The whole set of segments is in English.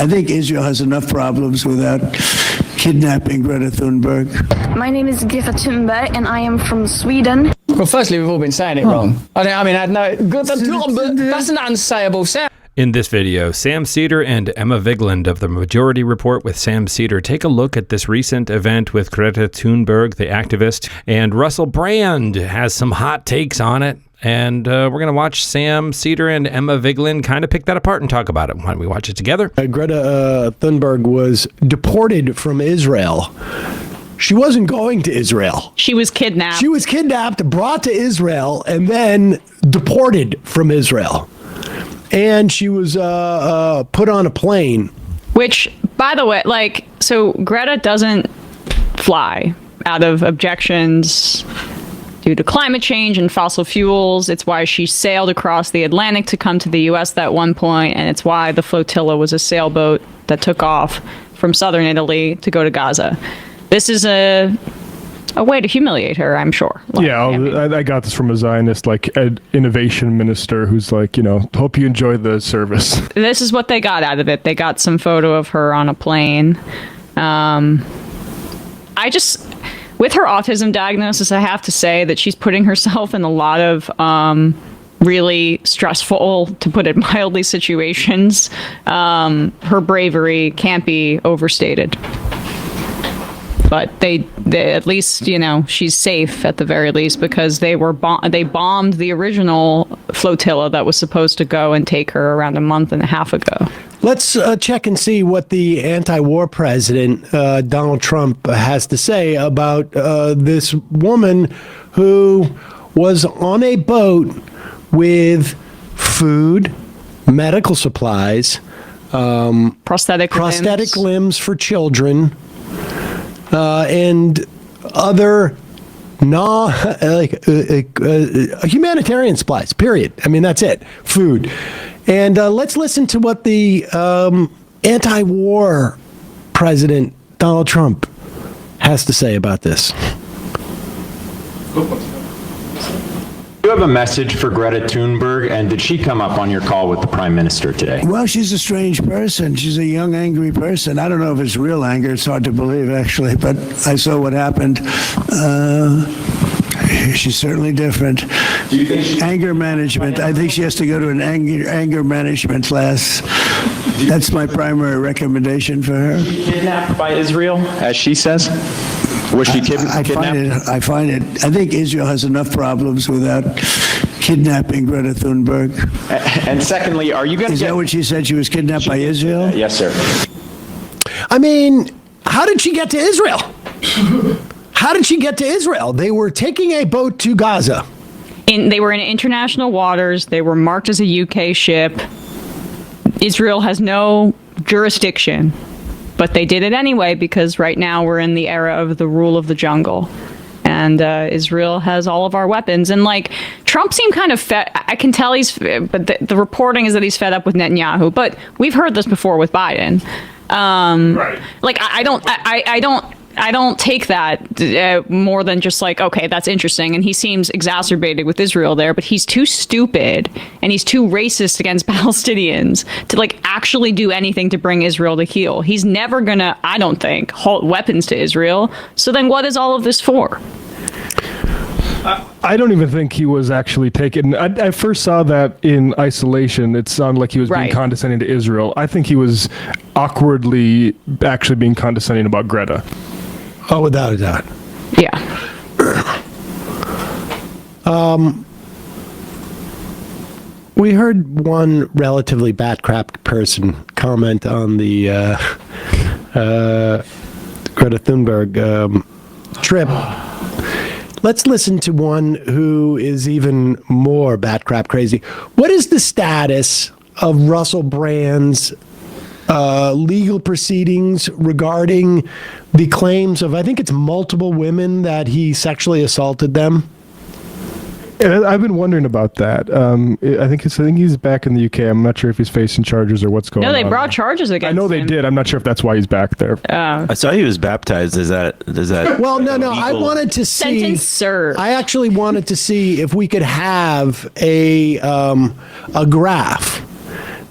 I think Israel has enough problems without kidnapping Greta Thunberg. My name is Greta Thunberg, and I am from Sweden. Well, firstly, we've all been saying it wrong. I mean, that's an unsayable sound. In this video, Sam Seder and Emma Vigeland of the Majority Report with Sam Seder take a look at this recent event with Greta Thunberg, the activist, and Russell Brand has some hot takes on it. And we're going to watch Sam Seder and Emma Vigeland kind of pick that apart and talk about it. Why don't we watch it together? Greta Thunberg was deported from Israel. She wasn't going to Israel. She was kidnapped. She was kidnapped, brought to Israel, and then deported from Israel. And she was put on a plane. Which, by the way, so Greta doesn't fly out of objections due to climate change and fossil fuels. It's why she sailed across the Atlantic to come to the U.S. at one point, and it's why the flotilla was a sailboat that took off from southern Italy to go to Gaza. This is a way to humiliate her, I'm sure. I got this from a Zionist, innovation minister who's hope you enjoy the service. This is what they got out of it. They got some photo of her on a plane. With her autism diagnosis, I have to say that she's putting herself in a lot of really stressful, to put it mildly, situations. Her bravery can't be overstated. But they at least, she's safe at the very least, because they bombed the original flotilla that was supposed to go and take her around a month and a half ago. Let's check and see what the anti-war president, Donald Trump, has to say about this woman who was on a boat with food, medical supplies, prosthetic limbs for children, and other humanitarian supplies, period. I mean, that's it. Food. And let's listen to what the anti-war president, Donald Trump, has to say about this. Do you have a message for Greta Thunberg, and did she come up on your call with the Prime Minister today? Well, she's a strange person. She's a young, angry person. I don't know if it's real anger. It's hard to believe, actually, but I saw what happened. She's certainly different. Do you think anger management. I think she has to go to an anger management class. That's my primary recommendation for her. Was she kidnapped by Israel, as she says? Was she kidnapped? I find it. I think Israel has enough problems without kidnapping Greta Thunberg. And secondly, are you going to Is that what she said? She was kidnapped by Israel? Yes, sir. I mean, how did she get to Israel? How did she get to Israel? They were taking a boat to Gaza. They were in international waters. They were marked as a UK ship. Israel has no jurisdiction, but they did it anyway because right now we're in the era of the rule of the jungle. And Israel has all of our weapons. And Trump seemed kind of fed. I can tell but the reporting is that he's fed up with Netanyahu. But we've heard this before with Biden. Right. I don't take that more than just okay, that's interesting. And he seems exacerbated with Israel there, but he's too stupid and he's too racist against Palestinians to actually do anything to bring Israel to heel. He's never gonna, I don't think, halt weapons to Israel. So then what is all of this for? I don't even think he was actually taken. I first saw that in isolation. It sounded like he was being condescending to Israel. I think he was awkwardly actually being condescending about Greta. Oh, without a doubt. Yeah. We heard one relatively bat-crap person comment on the Greta Thunberg trip. Let's listen to one who is even more bat-crap crazy. What is the status of Russell Brand's legal proceedings regarding the claims of, I think it's multiple women that he sexually assaulted them? I've been wondering about that. I think he's back in the UK. I'm not sure if he's facing charges or what's going on. No, they brought charges against him. I know they did. I'm not sure if that's why he's back there. I saw he was baptized. Does that? Well, no. I wanted to see. Sentence served. I actually wanted to see if we could have a graph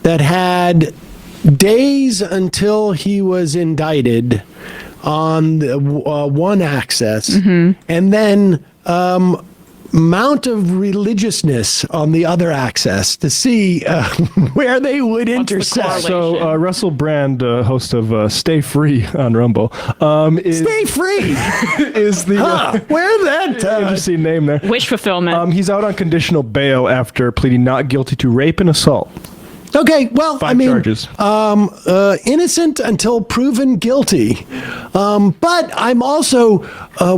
that had days until he was indicted on the one axis, and then amount of religiousness on the other axis to see where they would intersect. So Russell Brand, host of Stay Free on Rumble, Stay Free is the where that interesting name there. Wish fulfillment. He's out on conditional bail after pleading not guilty to rape and assault. Okay, well, 5 charges. Innocent until proven guilty. But I'm also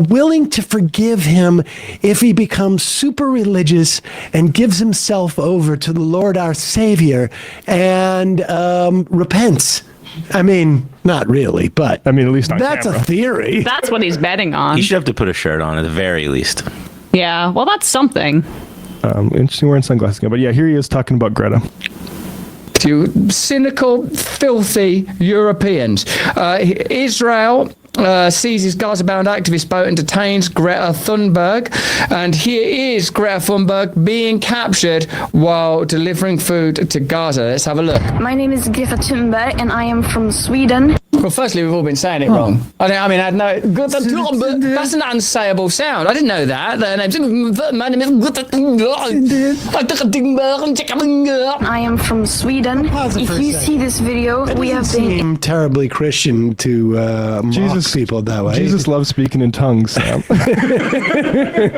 willing to forgive him if he becomes super religious and gives himself over to the Lord our Savior and repents. I mean, not really, but I mean, at least on that's camera. a theory. That's what he's betting on. You should have to put a shirt on at the very least. Yeah, well, that's something. Interesting wearing sunglasses again. But yeah, here he is talking about Greta. You cynical, filthy Europeans. Israel seizes Gaza-bound activist boat and detains Greta Thunberg. And here is Greta Thunberg being captured while delivering food to Gaza. Let's have a look. My name is Greta Thunberg and I am from Sweden. Well, firstly, we've all been saying it wrong. I mean, I had no... That's an unsayable sound. I didn't know that. Their name's... My name is Greta Thunberg. I am from Sweden. If you see this video, we have been... Seem terribly Christian to mock people that way. Jesus loves speaking in tongues, Sam.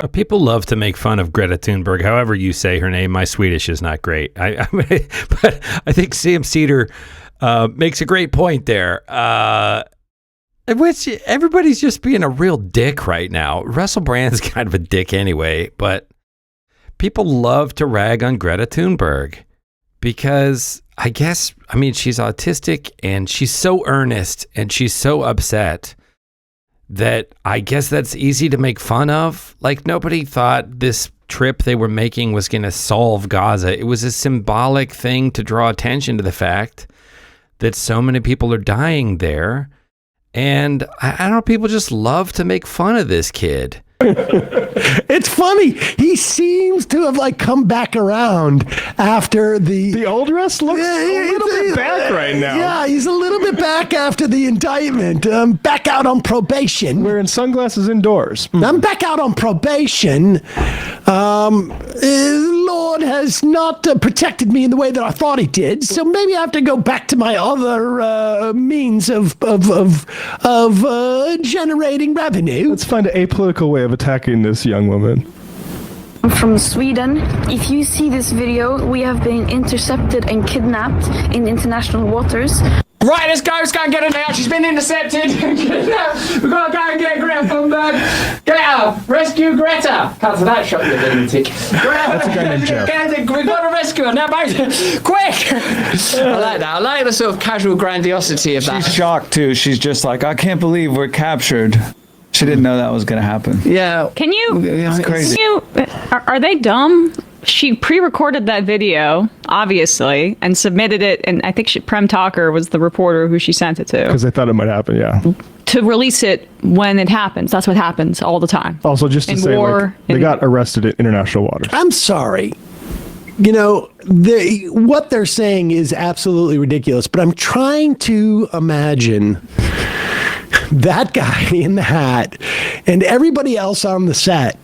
People love to make fun of Greta Thunberg. However you say her name, my Swedish is not great. But I think Sam Seder makes a great point there. Which everybody's just being a real dick right now. Russell Brand's kind of a dick anyway, but people love to rag on Greta Thunberg because I mean, she's autistic and she's so earnest and she's so upset that I guess that's easy to make fun of. Like, nobody thought this trip they were making was going to solve Gaza. It was a symbolic thing to draw attention to the fact that so many people are dying there. And I don't know, people just love to make fun of this kid. It's funny. He seems to have come back around after the old Russ looks a little bit back right now. Yeah, he's a little bit back after the indictment. Back out on probation. Wearing sunglasses indoors. I'm back out on probation. Lord has not protected me in the way that I thought he did. So maybe I have to go back to my other means of generating revenue. Let's find an apolitical way of attacking this young woman. I'm from Sweden. If you see this video, we have been intercepted and kidnapped in international waters. Right, let's go and get her now. She's been intercepted. We've got to go and get Greta Thunberg. Get her. Rescue Greta. Cut to that shot, you lunatic. That's a guy named Jeff. We've got to rescue her. Now, back. Quick. I like that. I like the sort of casual grandiosity of that. She's shocked, too. She's just like, I can't believe we're captured. She didn't know that was going to happen. Yeah. Can you... It's crazy. Are they dumb? She pre-recorded that video, obviously, and submitted it, and I think Prem Talker was the reporter who she sent it to. Because they thought it might happen, yeah. To release it when it happens. That's what happens all the time. Also, just to In say, war, they got arrested at international waters. I'm sorry. You know, what they're saying is absolutely ridiculous, but I'm trying to imagine that guy in the hat and everybody else on the set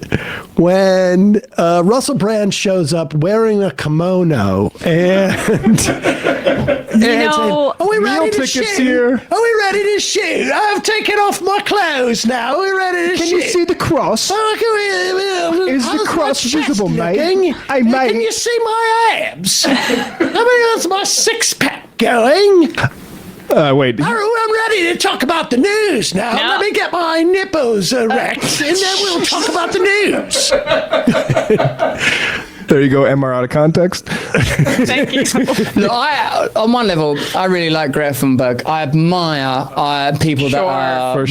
when Russell Brand shows up wearing a kimono and saying, are we ready to shoot? Here. Are we ready to shoot? I've taken off my clothes now. We're ready to shoot. Can you see the cross? Is the cross visible, mate? Hey, mate. Can you see my abs? I mean, that's my six-pack going. Wait. I'm ready to talk about the news now. No. Let me get my nipples erect, and then we'll talk about the news. There you go, MR out of context. Thank you. Look, on one level, I really like Greta Thunberg. I admire people that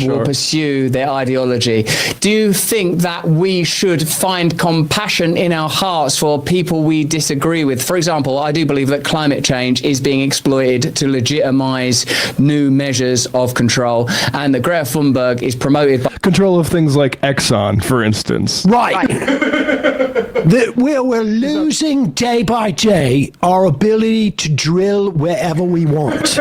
will pursue their ideology. Do you think that we should find compassion in our hearts for people we disagree with? For example, I do believe that climate change is being exploited to legitimize new measures of control, and that Greta Thunberg is promoted by Control of things like Exxon, for instance. Right. We're losing day by day our ability to drill wherever we want.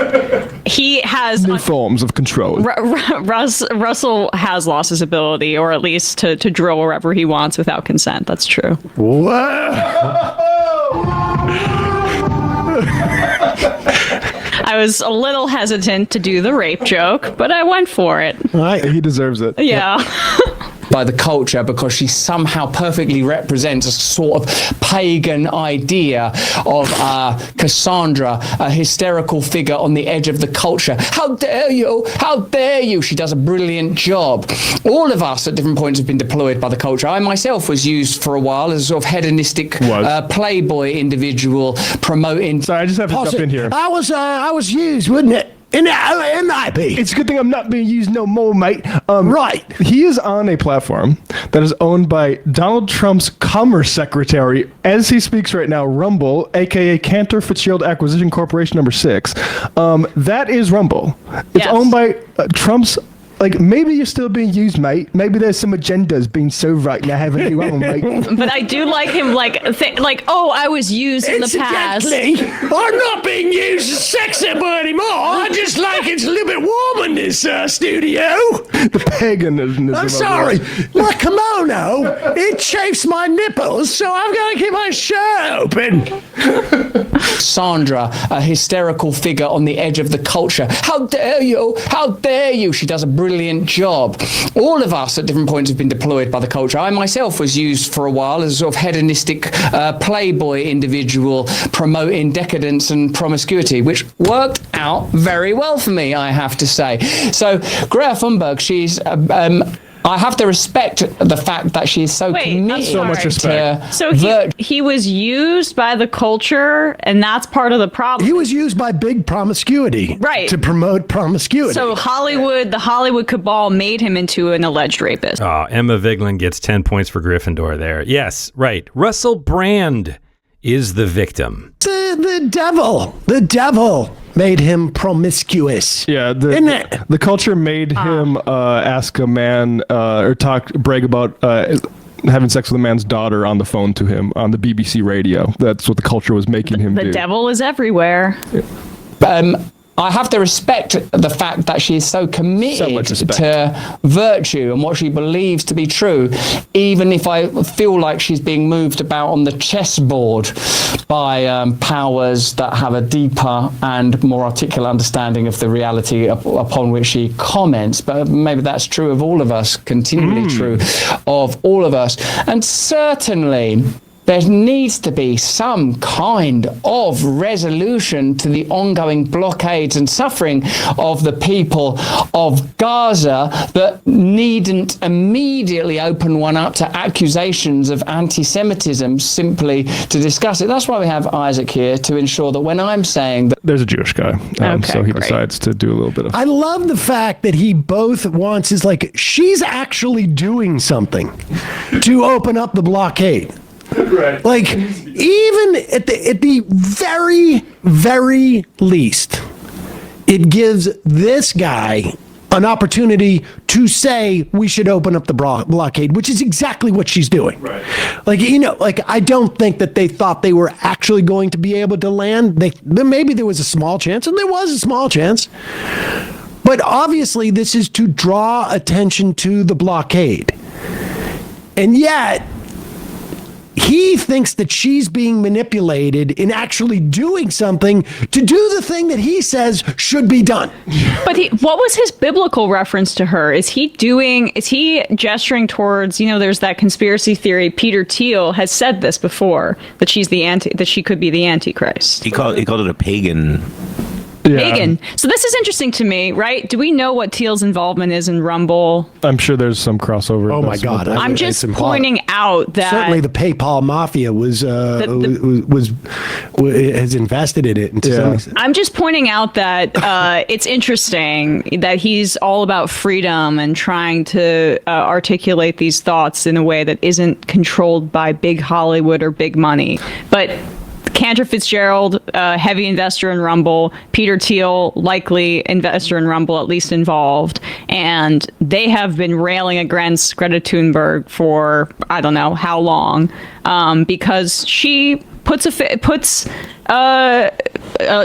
He has New forms of control. Russell has lost his ability, or at least to drill wherever he wants without consent. That's true. I was a little hesitant to do the rape joke, but I went for it. He deserves it. Yeah. By the culture, because she somehow perfectly represents a sort of pagan idea of Cassandra, a hysterical figure on the edge of the culture. How dare you? How dare you? She does a brilliant job. All of us at different points have been deployed by the culture. I myself was used for a while as a sort of hedonistic playboy individual promoting. Sorry, I just have to jump in here. I was used, wouldn't it? It might be. It's a good thing I'm not being used no more, mate. Right. He is on a platform that is owned by Donald Trump's Commerce Secretary, as he speaks right now, Rumble, a.k.a. Cantor Fitzgerald Acquisition Corporation number 6. That is Rumble. It's owned by Trump's... Like, maybe you're still being used, mate. Maybe there's some agendas being served right now, having you on, mate. But I do like him, I was used in the past. I'm not being used as sex symbol anymore. I just like it's a little bit warm in this studio. The paganism. I'm sorry. My kimono, it chafes my nipples, so I've got to keep my shirt open. Sandra, a hysterical figure on the edge of the culture. How dare you? How dare you? She does a brilliant job. All of us at different points have been deployed by the culture. I myself was used for a while as a sort of hedonistic playboy individual promoting decadence and promiscuity, which worked out very well for me, I have to say. So Greta Thunberg, she's... I have to respect the fact that she is so committed. So much respect. So he was used by the culture, and that's part of the problem. He was used by big promiscuity, right, to promote promiscuity. So the Hollywood cabal made him into an alleged rapist. Oh, Emma Vigeland gets 10 points for Gryffindor there. Yes, right. Russell Brand is the victim. The devil made him promiscuous. Yeah, the culture made him ask a man or brag about having sex with a man's daughter on the phone to him on the BBC radio. That's what the culture was making him do. The devil is everywhere. I have to respect the fact that she is so committed to virtue and what she believes to be true, even if I feel like she's being moved about on the chessboard by powers that have a deeper and more articulate understanding of the reality upon which she comments. But maybe that's true of all of us, continually true of all of us. And certainly... there needs to be some kind of resolution to the ongoing blockades and suffering of the people of Gaza that needn't immediately open one up to accusations of anti-Semitism simply to discuss it. That's why we have Isaac here, to ensure that when I'm saying that... There's a Jewish guy, so he decides to do a little bit of... I love the fact that he both wants is like, she's actually doing something to open up the blockade. Right. Like, even at the very, very least, it gives this guy an opportunity to say we should open up the blockade, which is exactly what she's doing. Right. Like, I don't think that they thought they were actually going to be able to land. Maybe there was a small chance, and there was a small chance. But obviously, this is to draw attention to the blockade. And yet... he thinks that she's being manipulated in actually doing something to do the thing that he says should be done. But what was his biblical reference to her? Is he gesturing towards, there's that conspiracy theory, Peter Thiel has said this before, that she could be the Antichrist. He called it a pagan. Pagan. So this is interesting to me, right? Do we know what Thiel's involvement is in Rumble? I'm sure there's some crossover. Oh my God! I'm just pointing out that certainly the PayPal mafia has invested in it. I'm just pointing out that it's interesting that he's all about freedom and trying to articulate these thoughts in a way that isn't controlled by big Hollywood or big money, but. Cantor Fitzgerald, heavy investor in Rumble. Peter Thiel, likely investor in Rumble, at least involved. and they have been railing against Greta Thunberg for I don't know how long, because she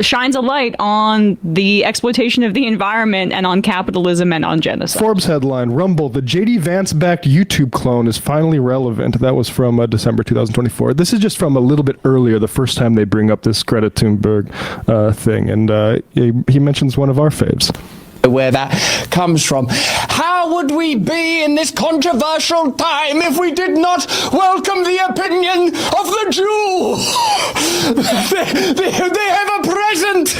shines a light on the exploitation of the environment and on capitalism and on genocide. Forbes headline, Rumble, the J.D. Vance-backed YouTube clone is finally relevant. That was from December 2024. This is just from a little bit earlier, the first time they bring up this Greta Thunberg thing. And he mentions one of our faves. Where that comes from. How would we be in this controversial time if we did not welcome the opinion of the Jew? they have a present.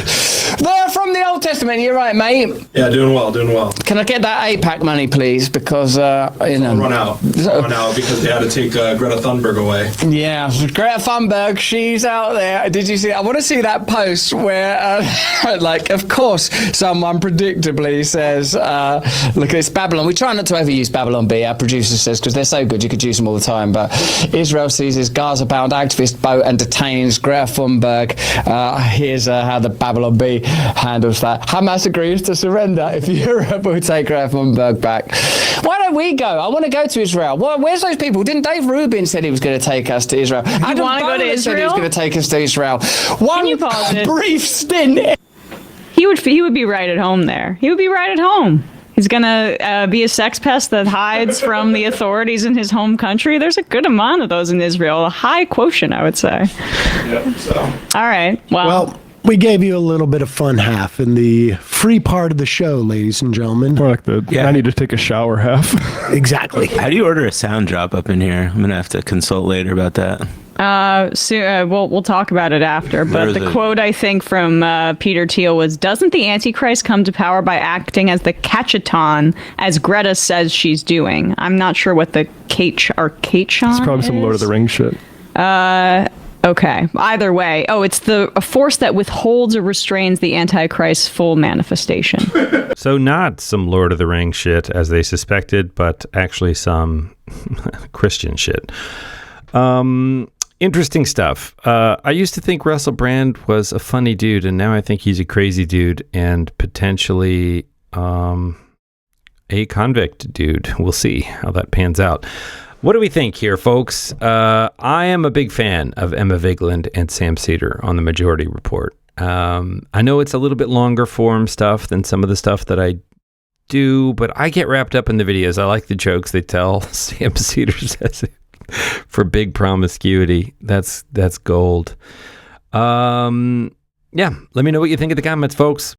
They're from the Old Testament. You're right, mate. Yeah, doing well. Can I get that APAC money, please? Because run out because they had to take Greta Thunberg away. Yeah, Greta Thunberg, she's out there. Did you see? I want to see that post where, like, of course, someone predictably says, look, it's Babylon. We try not to overuse Babylon B, our producer says, because they're so good you could use them all the time. But Israel seizes Gaza-bound activist boat and detains Greta Thunberg. Here's how the Babylon B handles that. Hamas agrees to surrender if Europe will take Greta Thunberg back. Why don't we go? I want to go to Israel. Where's those people? Didn't Dave Rubin said he was going to take us to Israel? You want to go to Israel? Said he was going to take us to Israel. Can you pause it? Brief stint. He would be right at home there. He would be right at home. He's gonna be a sex pest that hides from the authorities in his home country. There's a good amount of those in Israel, a high quotient, I would say. Yep. So. All right. Well, we gave you a little bit of fun half in the free part of the show, ladies and gentlemen. Or like I need to take a shower half. Exactly. How do you order a sound drop up in here? I'm gonna have to consult later about that. We'll talk about it after. But the quote, I think, from Peter Thiel was, "Doesn't the Antichrist come to power by acting as the catchaton, as Greta says she's doing?" I'm not sure what the catchon It's probably some Lord of the Rings shit. Okay. Either way. Oh, it's a force that withholds or restrains the Antichrist's full manifestation. So not some Lord of the Rings shit, as they suspected, but actually some Christian shit. Interesting stuff. I used to think Russell Brand was a funny dude, and now I think he's a crazy dude and potentially a convict dude. We'll see how that pans out. What do we think here, folks? I am a big fan of Emma Vigeland and Sam Seder on the Majority Report. I know it's a little bit longer form stuff than some of the stuff that I do, but I get wrapped up in the videos. I like the jokes they tell. Sam Seder says it. For big promiscuity, that's gold. Yeah, let me know what you think in the comments, folks.